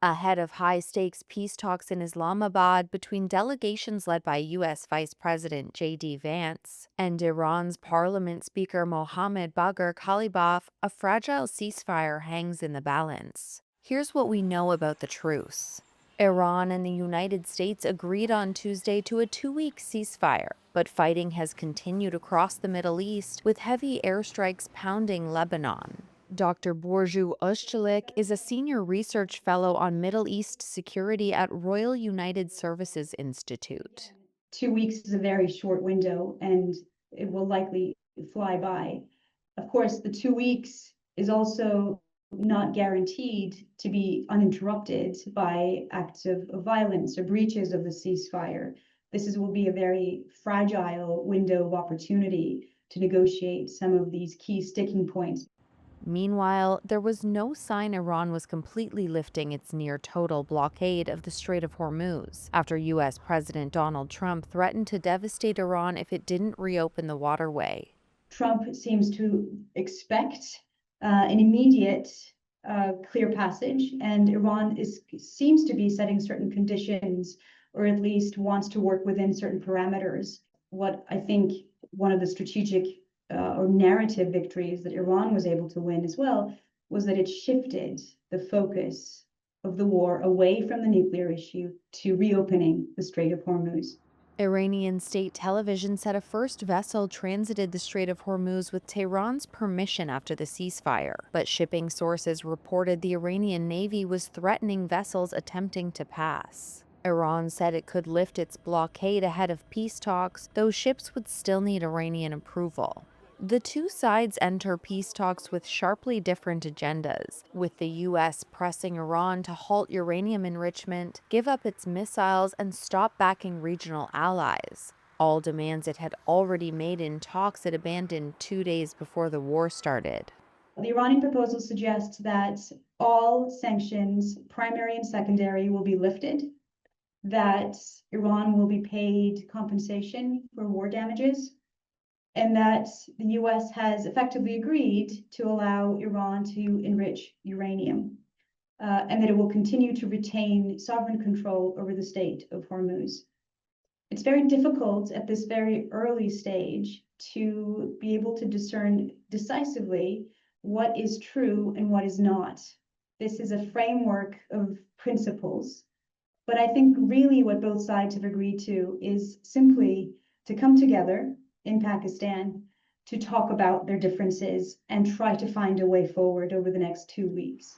ahead of high-stakes peace talks in Islamabad between delegations led by U.S. Vice President J.D. Vance and Iran's Parliament Speaker Mohammad Bagher Khalibaf, a fragile ceasefire hangs in the balance. Here's what we know about the truce. Iran and the United States agreed on Tuesday to a 2-week ceasefire, but fighting has continued across the Middle East, with heavy airstrikes pounding Lebanon. Dr. Borju Özçelik is a senior research fellow on Middle East security at Royal United Services Institute. 2 weeks is a very short window and it will likely fly by. Of course, the 2 weeks is also not guaranteed to be uninterrupted by acts of violence or breaches of the ceasefire. Will be a very fragile window of opportunity to negotiate some of these key sticking points. Meanwhile, there was no sign Iran was completely lifting its near total blockade of the Strait of Hormuz after U.S. President Donald Trump threatened to devastate Iran if it didn't reopen the waterway. Trump seems to expect an immediate clear passage, and Iran seems to be setting certain conditions, or at least wants to work within certain parameters. What I think one of the strategic or narrative victories that Iran was able to win as well was that it shifted the focus of the war away from the nuclear issue to reopening the Strait of Hormuz. Iranian state television said a first vessel transited the Strait of Hormuz with Tehran's permission after the ceasefire, but shipping sources reported the Iranian Navy was threatening vessels attempting to pass. Iran said it could lift its blockade ahead of peace talks, though ships would still need Iranian approval. The two sides enter peace talks with sharply different agendas, with the U.S. pressing Iran to halt uranium enrichment, give up its missiles, and stop backing regional allies, all demands it had already made in talks it abandoned 2 days before the war started. The Iranian proposal suggests that all sanctions, primary and secondary, will be lifted, that Iran will be paid compensation for war damages, and that the US has effectively agreed to allow Iran to enrich uranium, and that it will continue to retain sovereign control over the Strait of Hormuz. It's very difficult at this very early stage to be able to discern decisively what is true and what is not. This is a framework of principles, but I think really what both sides have agreed to is simply to come together in Pakistan to talk about their differences and try to find a way forward over the next 2 weeks.